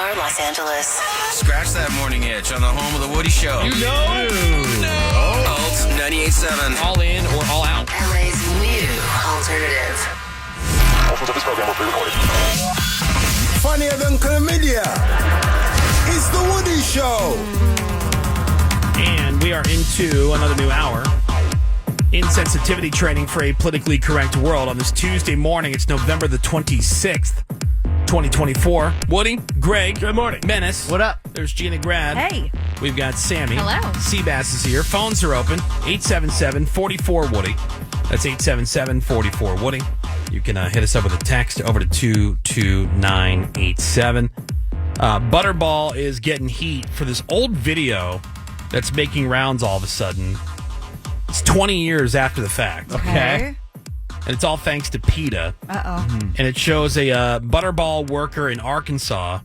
KYSR Los Angeles. Scratch that morning itch on the home of the Woody Show. You know? Alt 98.7. All in or all out? LA's new alternative. Portions of this program were pre-recorded. Funnier than chlamydia. It's the Woody Show. And we are into another new hour. Insensitivity training for a politically correct world on this Tuesday morning. It's November the 26th, 2024. Woody, Greg. Good morning. Menace. What up? There's Gina Grad. Hey. We've got Sammy. Hello. Seabass is here. Phones are open. 877-44-WOODY. That's 877-44-WOODY. You can hit us up with a text over to 22987. Butterball is getting heat for this old video that's making rounds all of a sudden. It's 20 years after the fact. Okay. And it's all thanks to PETA. Uh-oh. And it shows a Butterball worker in Arkansas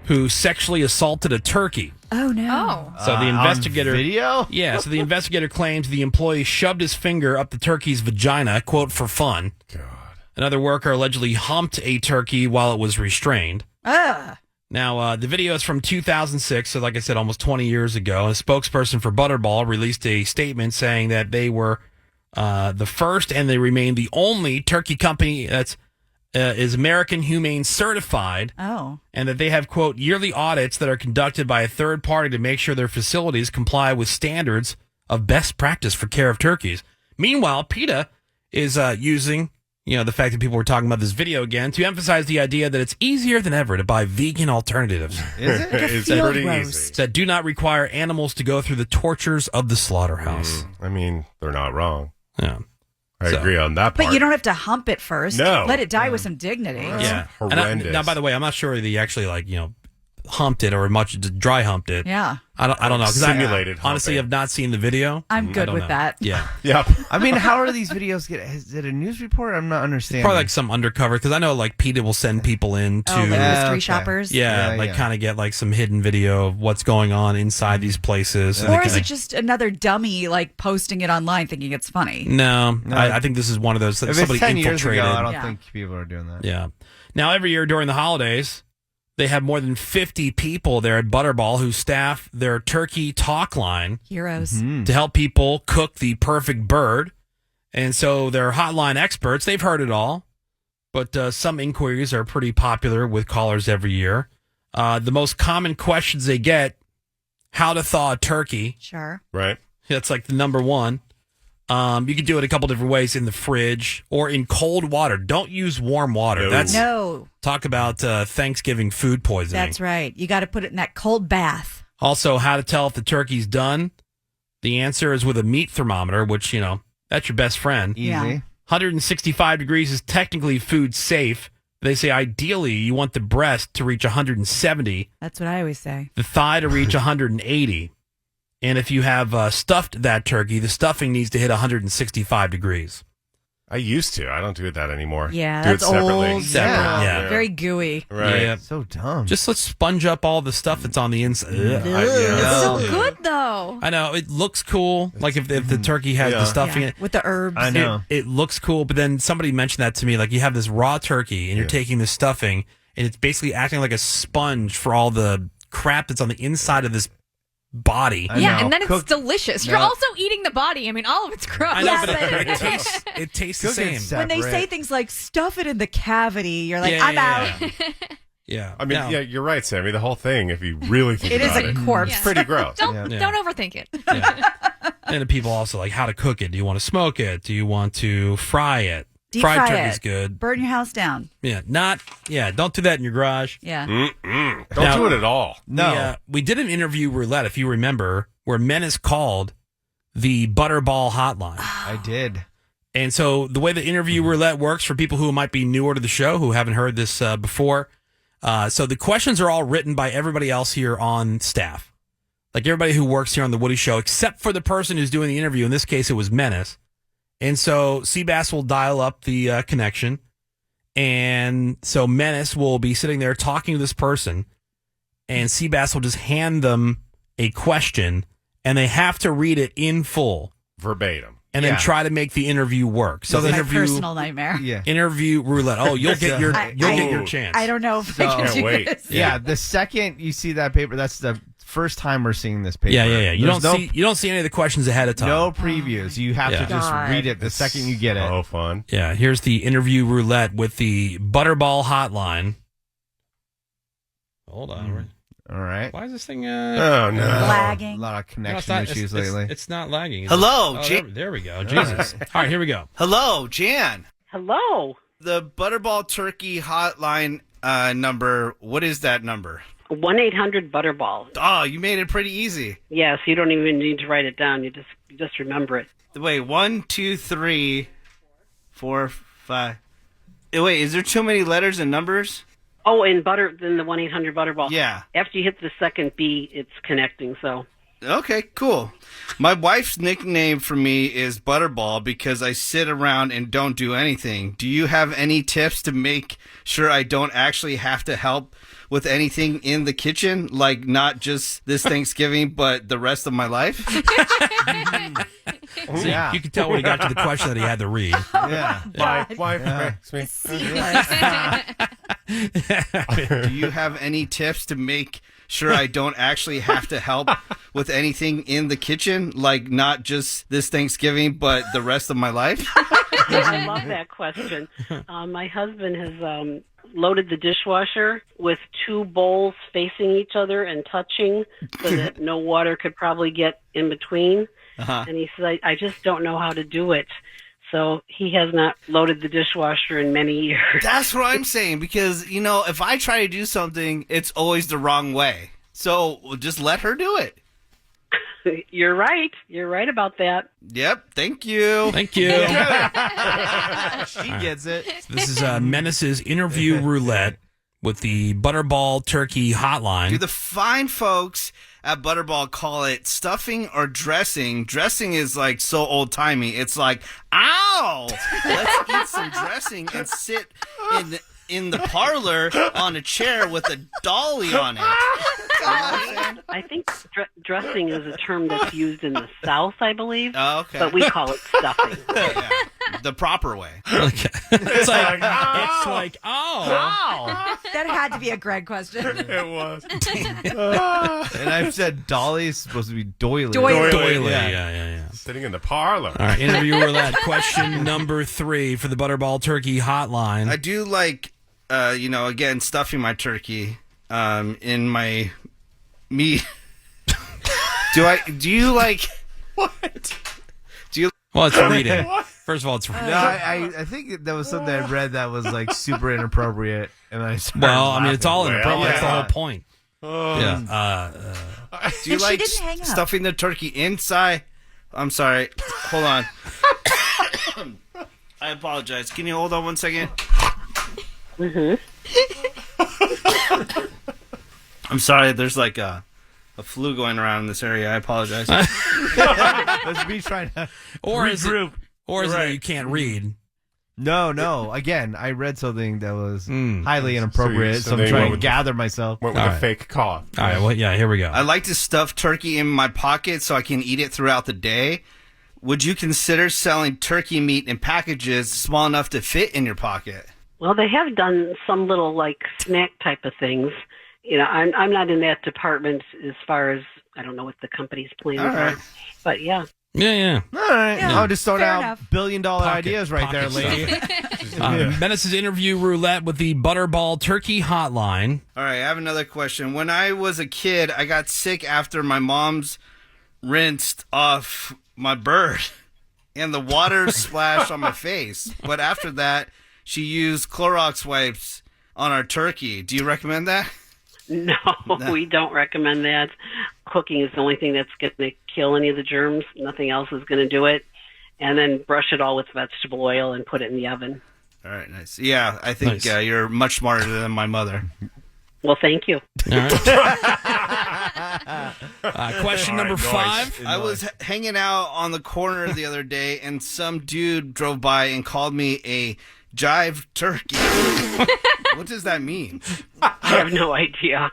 who sexually assaulted a turkey. Oh, no. So the investigator... On video? Yeah, so the investigator claims the employee shoved his finger up the turkey's vagina, quote, for fun. God. Another worker allegedly humped a turkey while it was restrained. Now, the video is from 2006, so like I said, almost 20 years ago. A spokesperson for Butterball released a statement saying that they were the first and they remain the only turkey company that's is American Humane certified. Oh. And that they have, quote, yearly audits that are conducted by a third party to make sure their facilities comply with standards of best practice for care of turkeys. Meanwhile, PETA is using... the fact that people were talking about this video again to emphasize the idea that it's easier than ever to buy vegan alternatives. Is it? It's field pretty roast. easy. That do not require animals to go through the tortures of the slaughterhouse. I mean, they're not wrong. Yeah. I agree on that part. But you don't have to hump it first. No. Let it die with some dignity. Yeah. horrendous. Now, by the way, I'm not sure they actually humped it or much dry humped it. Yeah. I don't know. 'Cause Simulated I honestly humping. have not seen the video. I'm I good don't with know. that. Yeah. Yep. I mean, how are these videos get? Is it a news report? I'm not understanding. Probably like some undercover because I know PETA will send people in to Oh, like Yeah, mystery okay. shoppers? Yeah, Yeah. kind of get some hidden video of what's going on inside these places. So they Or can, is it just another dummy posting it online thinking it's funny? No, I think this is one of those that If somebody it's 10 years infiltrated. ago, I don't Yeah. think people are doing that. Yeah. Now, every year during the holidays, they have more than 50 people there at Butterball who staff their turkey talk line Heroes. to help people cook the perfect bird. And so they're hotline experts. They've heard it all. But some inquiries are pretty popular with callers every year. The most common questions they get, how to thaw a turkey. Sure. Right. That's the number one. You can do it a couple different ways, in the fridge or in cold water. Don't use warm water. No. That's No, talk about Thanksgiving food poisoning. that's right. You got to put it in that cold bath. Also, how to tell if the turkey's done. The answer is with a meat thermometer, which, that's your best friend. Easy. Yeah. 165 degrees is technically food safe. They say ideally you want the breast to reach 170, That's what I always say. the thigh to reach 180. And if you have stuffed that turkey, the stuffing needs to hit 165 degrees. I used to. I don't do that anymore. Yeah, do that's it separately. old. Separate, yeah. Very gooey. Right. Yeah. So dumb. Just let's sponge up all the stuff that's on the inside. Ugh. Yeah. So Good though. I know, it looks cool. Like if the turkey has the Yeah. stuffing in it. With the herbs. I know. It looks cool, but then somebody mentioned that to me. You have this raw turkey and you're taking the stuffing and it's basically acting like a sponge for all the crap that's on the inside of this body. I Yeah, know. and then it's Cook- delicious. You're No. also eating the body. I mean, all of it's gross. I know, Yeah, but but- it tastes the Cook it same. When they say separate. things like stuff it in the cavity, you're like, Yeah, I'm yeah, out. Yeah. I mean, Now- yeah, you're right, Sammy. The whole thing, if you really think It is about a it, corpse. it's pretty gross. Don't Yeah. don't overthink it. Yeah. And the people also how to cook it. Do you want to smoke it? Do you want to fry it? Deep Fried fry turkey's it. good. Burn your house down. Yeah. Don't do that in your garage. Yeah. Don't Now- do it at all. No. We did an interview roulette, if you remember, where Menace called the Butterball hotline. I did. And so the way the interview roulette works for people who might be newer to the show, who haven't heard this before, so the questions are all written by everybody else here on staff. Everybody who works here on the Woody Show, except for the person who's doing the interview. In this case, it was Menace. And so Seabass will dial up the connection. And so Menace will be sitting there talking to this person. And Seabass will just hand them a question. And they have to read it in full verbatim. and then try to make the interview work. So the my interview personal nightmare. Yeah. interview roulette. Oh, you'll get your chance. I don't know if I can Can't do wait. this. Yeah, the second you see that paper, that's the first time we're seeing this paper. Yeah. You There's don't see any of the questions ahead of time. no previews. You have Yeah. to just God. read it the second you get it. Oh, fun. Yeah, here's the interview roulette with the Butterball hotline. Hold on. All right. Why is this thing Oh, no. A Lagging. lot of no, it's connection not- issues it's- lately. It's not lagging. Hello, Oh, Jan. there we go. Jesus. All right, here we go. Hello, Jan. Hello. The Butterball Turkey hotline number, what is that number? 1-800-Butterball. Oh, you made it pretty easy. Yes, you don't even need to write it down. You just remember it. Wait, 1, 2, 3, 4, 5. Wait, is there too many letters and numbers? Oh, and then the 1-800-Butterball. Yeah. After you hit the second B, it's connecting, so. Okay, cool. My wife's nickname for me is Butterball because I sit around and don't do anything. Do you have any tips to make sure I don't actually have to help with anything in the kitchen? Like not just this Thanksgiving, but the rest of my life? So you can tell when he got to the question that he had to read. Yeah. My wife makes me. Do you have any tips to make sure I don't actually have to help with anything in the kitchen? Like not just this Thanksgiving, but the rest of my life? I love that question. My husband has loaded the dishwasher with 2 bowls facing each other and touching so that no water could probably get in between. And he said, I just don't know how to do it. So he has not loaded the dishwasher in many years. That's what I'm saying because, if I try to do something, it's always the wrong way. So just let her do it. You're right. You're right about that. Yep. Thank you. Thank you. She gets it. This is Menace's interview roulette with the Butterball Turkey hotline. Do the fine folks at Butterball call it stuffing or dressing? Dressing is like so old timey. It's like, ow! Let's eat some dressing and sit in the parlor on a chair with a dolly on it. You know what I'm saying? I think dressing is a term that's used in the South, I believe. Oh, okay. But we call it stuffing. Yeah, the proper way. Okay. It's like, oh. That had to be a Greg question. It was. And I've said Dolly's supposed to be doily. Doily. Yeah. Sitting in the parlor. All right, interview roulette. Question number 3 for the Butterball Turkey hotline. I do like, again, stuffing my turkey in my meat. Do you like... What? Well, it's reading. First of all, it's reading. No, I think that was something I read that was like super inappropriate, and I started Well, I mean, it's all Well, inappropriate. That's the yeah. whole point. Yeah. Do you She like didn't hang up. stuffing the turkey inside? I'm sorry. Hold on. I apologize. Can you hold on one second? I'm sorry. There's like a flu going around in this area. I apologize. That's me trying to Or is it, regroup. that you can't read? No. Again, I read something that was highly inappropriate, So so they I'm trying went to with gather myself. Went with All a right. fake cough. All right, well, yeah, here we go. I like to stuff turkey in my pocket so I can eat it throughout the day. Would you consider selling turkey meat in packages small enough to fit in your pocket? Well, they have done some little like snack type of things. I'm not in that department as far as I don't know what the company's plans All right. are, but yeah. Yeah. All right. Yeah. I'll just start Fair out enough. $1 billion ideas right pocket there, lady. Menace's interview roulette with the Butterball Turkey hotline. All right, I have another question. When I was a kid, I got sick after my mom's rinsed off my bird and the water splashed on my face. But after that, she used Clorox wipes on our turkey. Do you recommend that? No, we don't recommend that. Cooking is the only thing that's going to kill any of the germs. Nothing else is going to do it. And then brush it all with vegetable oil and put it in the oven. All right, nice. Yeah, I think Nice. you're much smarter than my mother. Well, thank you. All right. Question number 5. I was hanging out on the corner the other day, and some dude drove by and called me a jive turkey. What does that mean? I have no idea.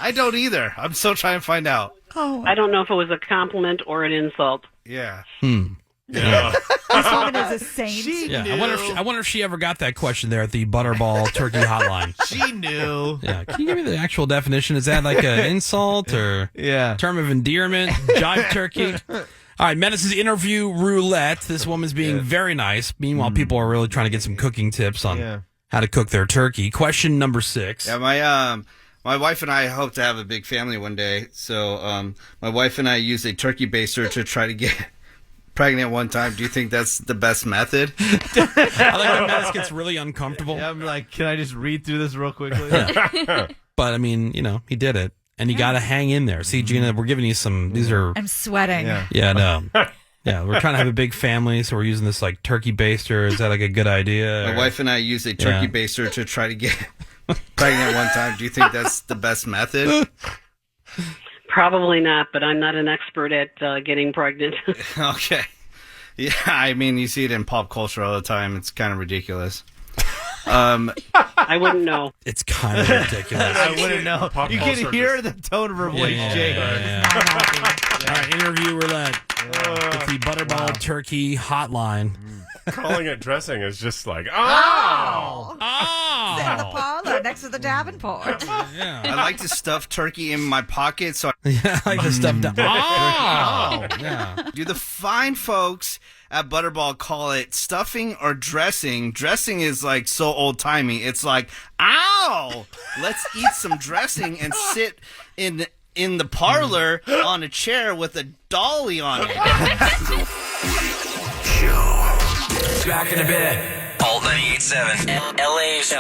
I don't either. I'm still trying to find out. I don't know if it was a compliment or an insult. Yeah. Yeah. This woman is a saint. Yeah, I wonder if she ever got that question there at the Butterball Turkey Hotline. She knew. Yeah, can you give me the actual definition? Is that like an insult or term of endearment? Jive turkey. All right, Menace's interview roulette. This woman's being very nice. Meanwhile, people are really trying to get some cooking tips on how to cook their turkey. Question number 6. Yeah, my wife and I hope to have a big family one day. So my wife and I use a turkey baster to try to get pregnant one time. Do you think that's the best method? I like when Menace gets really uncomfortable. Yeah, I'm like, can I just read through this real quickly? But, I mean, he did it. And you got to hang in there. See, Gina, we're giving you some, these are... I'm sweating. Yeah, no. Yeah, we're trying to have a big family, so we're using this, like, turkey baster. Is that, like, a good idea? My wife and I use a turkey baster to try to get pregnant one time. Do you think that's the best method? Probably not, but I'm not an expert at getting pregnant. Okay. Yeah, I mean, you see it in pop culture all the time. It's kind of ridiculous. I wouldn't know. It's kind of ridiculous. I wouldn't know. You can hear the tone of her voice, Jake. All right, interview roulette. It's the Butterball Turkey Hotline. Calling it dressing is just like, In the parlor next to the Davenport. Yeah. I like to stuff turkey in my pocket, so I like the stuff down. Yeah. do the fine folks at Butterball call it stuffing or dressing. Dressing is like so old-timey. It's like, ow! Let's eat some dressing and sit in the parlor on a chair with a dolly on it. Back in a bit. Alt 98.7. LA's